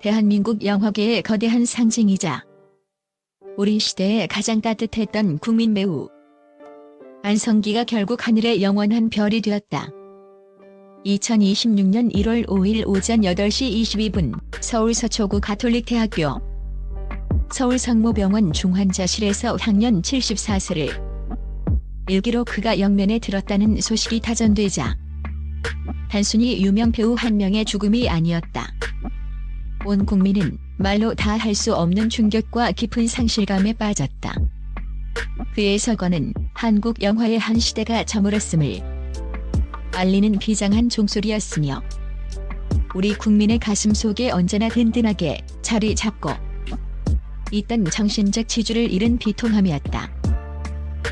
대한민국 영화계의 거대한 상징이자 우리 시대에 가장 따뜻했던 국민 배우 안성기가 결국 하늘의 영원한 별이 되었다. 2026년 1월 5일 오전 8시 22분 서울 서초구 가톨릭대학교 서울성모병원 중환자실에서 향년 74세를 일기로 그가 영면에 들었다는 소식이 타전되자 단순히 유명 배우 한 명의 죽음이 아니었다. 온 국민은 말로 다 할 수 없는 충격과 깊은 상실감에 빠졌다. 그의 서거는 한국 영화의 한 시대가 저물었음을 알리는 비장한 종소리였으며 우리 국민의 가슴 속에 언제나 든든하게 자리 잡고 있던 정신적 지주를 잃은 비통함이었다.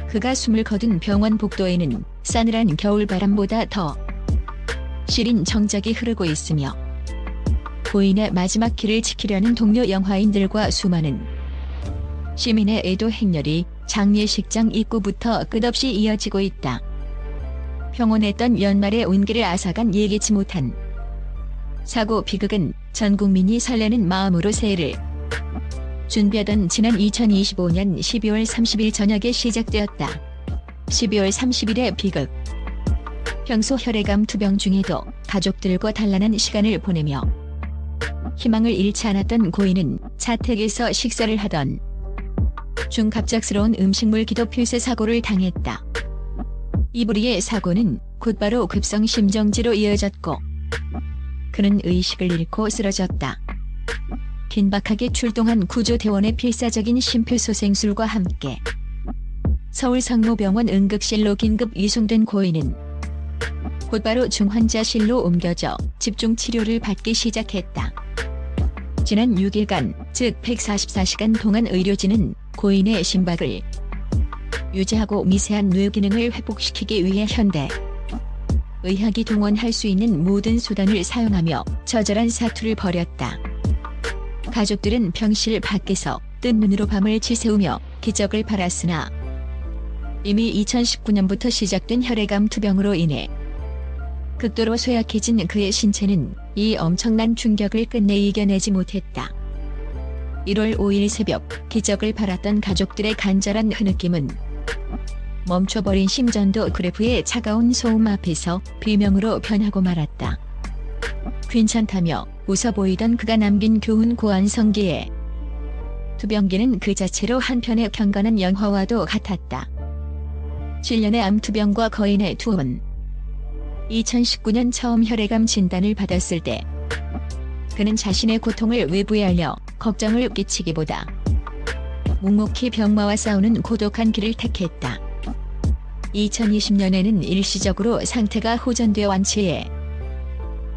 그가 숨을 거둔 병원 복도에는 싸늘한 겨울바람보다 더 시린 정적이 흐르고 있으며 고인의 마지막 길을 지키려는 동료 영화인들과 수많은 시민의 애도 행렬이 장례식장 입구부터 끝없이 이어지고 있다. 평온했던 연말의 온기를 앗아간 예기치 못한 사고 비극은 전 국민이 설레는 마음으로 새해를 준비하던 지난 2025년 12월 30일 저녁에 시작되었다. 12월 30일의 비극. 평소 혈액암 투병 중에도 가족들과 단란한 시간을 보내며 희망을 잃지 않았던 고인은 자택에서 식사를 하던 중 갑작스러운 음식물 기도 필세 사고를 당했다. 이 불의의 사고는 곧바로 급성 심정지로 이어졌고 그는 의식을 잃고 쓰러졌다. 긴박하게 출동한 구조대원의 필사적인 심폐소생술과 함께 서울성모병원 응급실로 긴급 이송된 고인은 곧바로 중환자실로 옮겨져 집중치료를 받기 시작했다. 지난 6일간, 즉 144시간 동안 의료진은 고인의 심박을 유지하고 미세한 뇌기능을 회복시키기 위해 현대 의학이 동원할 수 있는 모든 수단을 사용하며 처절한 사투를 벌였다. 가족들은 병실 밖에서 뜬 눈으로 밤을 지새우며 기적을 바랐으나 이미 2019년부터 시작된 혈액암 투병으로 인해 극도로 쇠약해진 그의 신체는 이 엄청난 충격을 끝내 이겨내지 못했다. 1월 5일 새벽 기적을 바랐던 가족들의 간절한 흐느낌은 멈춰버린 심전도 그래프의 차가운 소음 앞에서 비명으로 변하고 말았다. 괜찮다며 웃어 보이던 그가 남긴 교훈 고안성기의 투병기는 그 자체로 한편의 경건한 영화와도 같았다. 7년의 암투병과 거인의 투혼. 2019년 처음 혈액암 진단을 받았을 때 그는 자신의 고통을 외부에 알려 걱정을 끼치기보다 묵묵히 병마와 싸우는 고독한 길을 택했다. 2020년에는 일시적으로 상태가 호전되어 완치해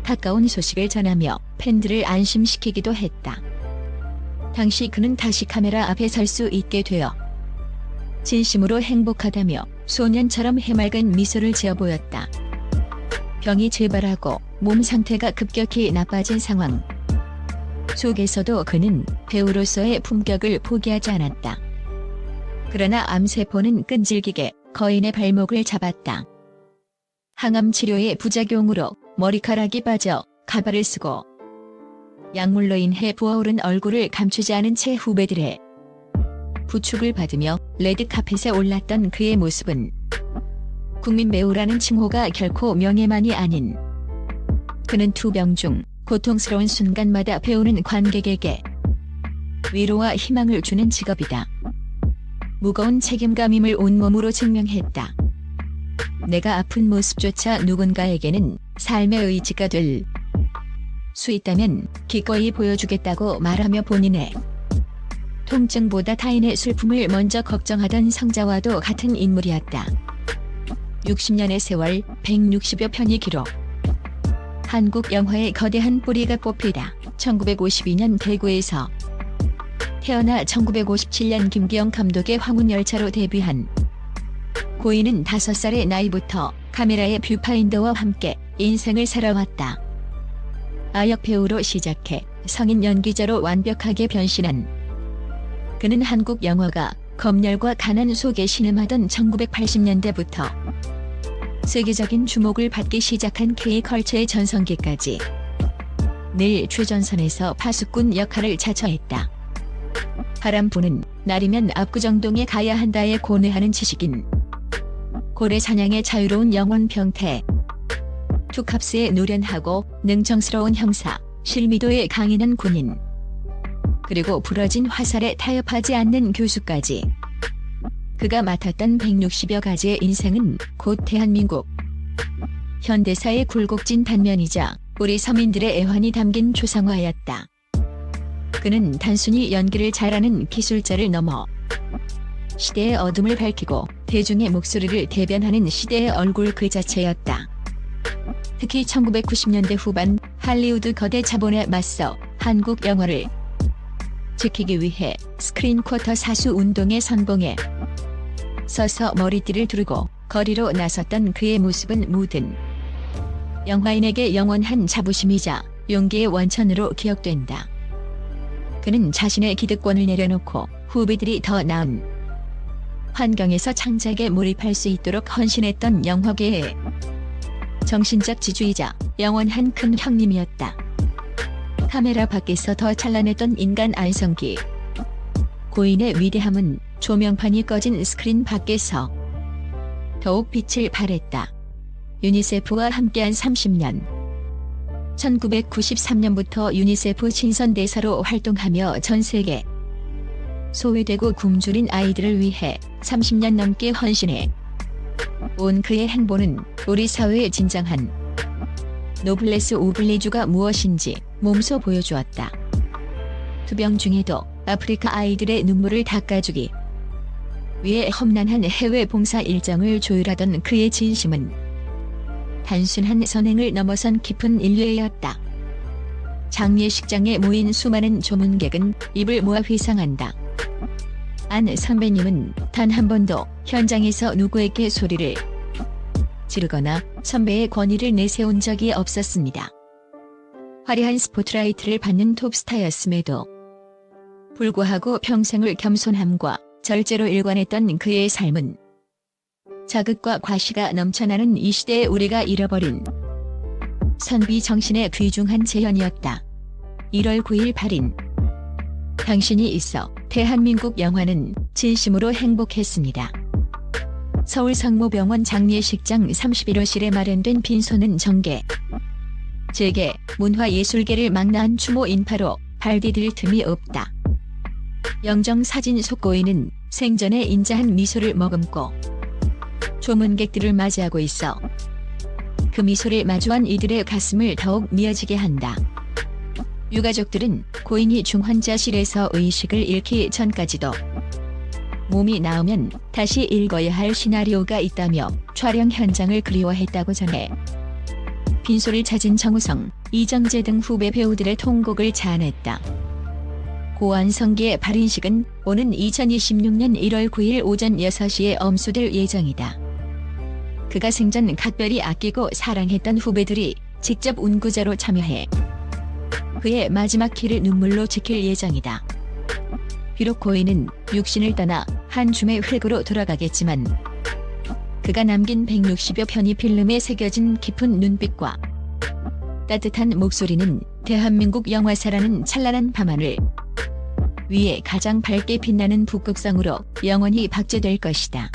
가까운 소식을 전하며 팬들을 안심시키기도 했다. 당시 그는 다시 카메라 앞에 설 수 있게 되어 진심으로 행복하다며 소년처럼 해맑은 미소를 지어 보였다. 병이 재발하고 몸 상태가 급격히 나빠진 상황 속에서도 그는 배우로서의 품격을 포기하지 않았다. 그러나 암세포는 끈질기게 거인의 발목을 잡았다. 항암 치료의 부작용으로 머리카락이 빠져 가발을 쓰고 약물로 인해 부어오른 얼굴을 감추지 않은 채 후배들의 부축을 받으며 레드카펫에 올랐던 그의 모습은 국민 배우라는 칭호가 결코 명예만이 아닌 그는 투병 중 고통스러운 순간마다 배우는 관객에게 위로와 희망을 주는 직업이다. 무거운 책임감임을 온몸으로 증명했다. 내가 아픈 모습조차 누군가에게는 삶의 의지가 될 수 있다면 기꺼이 보여주겠다고 말하며 본인의 통증보다 타인의 슬픔을 먼저 걱정하던 성자와도 같은 인물이었다. 60년의 세월, 160여 편의 기록. 한국 영화의 거대한 뿌리가 뽑히다. 1952년 대구에서 태어나 1957년 김기영 감독의 황혼열차로 데뷔한 고인은 5살의 나이부터 카메라의 뷰파인더와 함께 인생을 살아왔다. 아역 배우로 시작해 성인 연기자로 완벽하게 변신한 그는 한국 영화가 검열과 가난 속에 신음하던 1980년대부터 세계적인 주목을 받기 시작한 K컬처의 전성기까지 늘 최전선에서 파수꾼 역할을 자처했다. 바람 부는 날이면 압구정동에 가야 한다에 고뇌하는 지식인. 고래 사냥의 자유로운 영혼 병태. 투캅스에 노련하고 능청스러운 형사, 실미도에 강인한 군인. 그리고 부러진 화살에 타협하지 않는 교수까지. 그가 맡았던 160여 가지의 인생은 곧 대한민국 현대사의 굴곡진 단면이자 우리 서민들의 애환이 담긴 초상화였다. 그는 단순히 연기를 잘하는 기술자를 넘어 시대의 어둠을 밝히고 대중의 목소리를 대변하는 시대의 얼굴 그 자체였다. 특히 1990년대 후반 할리우드 거대 자본에 맞서 한국 영화를 지키기 위해 스크린 쿼터 사수 운동의 선봉에 서서 머리띠를 두르고 거리로 나섰던 그의 모습은 모든 영화인에게 영원한 자부심이자 용기의 원천으로 기억된다. 그는 자신의 기득권을 내려놓고 후배들이 더 나은 환경에서 창작에 몰입할 수 있도록 헌신했던 영화계의 정신적 지주이자 영원한 큰 형님이었다. 카메라 밖에서 더 찬란했던 인간 안성기. 고인의 위대함은 조명판이 꺼진 스크린 밖에서 더욱 빛을 발했다. 유니세프와 함께한 30년. 1993년부터 유니세프 친선대사로 활동하며 전 세계 소외되고 굶주린 아이들을 위해 30년 넘게 헌신해 온 그의 행보는 우리 사회의 진정한 노블레스 오블리주가 무엇인지 몸소 보여주었다. 투병 중에도 아프리카 아이들의 눈물을 닦아주기 위해 험난한 해외 봉사 일정을 조율하던 그의 진심은 단순한 선행을 넘어선 깊은 인류애였다. 장례식장에 모인 수많은 조문객은 입을 모아 회상한다. 안 선배님은 단 한 번도 현장에서 누구에게 소리를 지르거나 선배의 권위를 내세운 적이 없었습니다. 화려한 스포트라이트를 받는 톱스타였음에도 불구하고 평생을 겸손함과 절제로 일관했던 그의 삶은 자극과 과시가 넘쳐나는 이 시대에 우리가 잃어버린 선비 정신의 귀중한 재현이었다. 1월 9일 발인. 당신이 있어 대한민국 영화는 진심으로 행복했습니다. 서울 성모병원 장례식장 31호실에 마련된 빈소는 정계, 재계, 문화예술계를 망라한 추모 인파로 발디딜 틈이 없다. 영정 사진 속고인은 생전에 인자한 미소를 머금고 조문객들을 맞이하고 있어 그 미소를 마주한 이들의 가슴을 더욱 미어지게 한다. 유가족들은 고인이 중환자실에서 의식을 잃기 전까지도 몸이 나으면 다시 읽어야 할 시나리오가 있다며 촬영 현장을 그리워했다고 전해 빈소를 찾은 정우성, 이정재 등 후배 배우들의 통곡을 자아냈다. 고 안성기의 발인식은 오는 2026년 1월 9일 오전 6시에 엄수될 예정이다. 그가 생전 각별히 아끼고 사랑했던 후배들이 직접 운구자로 참여해 그의 마지막 길을 눈물로 지킬 예정이다. 비록 고인은 육신을 떠나 한 줌의 흙으로 돌아가겠지만 그가 남긴 160여 편의 필름에 새겨진 깊은 눈빛과 따뜻한 목소리는 대한민국 영화사라는 찬란한 밤하늘 위에 가장 밝게 빛나는 북극성으로 영원히 박제될 것이다.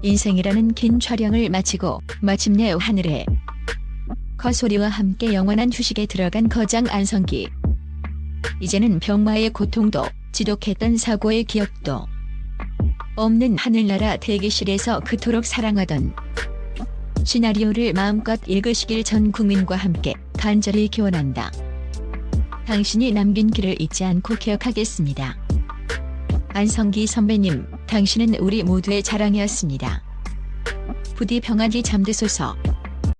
인생이라는 긴 촬영을 마치고 마침내 하늘에 거소리와 함께 영원한 휴식에 들어간 거장 안성기. 이제는 병마의 고통도 지독했던 사고의 기억도 없는 하늘나라 대기실에서 그토록 사랑하던 시나리오를 마음껏 읽으시길 전 국민과 함께 간절히 기원한다. 당신이 남긴 길을 잊지 않고 기억하겠습니다. 안성기 선배님, 당신은 우리 모두의 자랑이었습니다. 부디 평안히 잠드소서.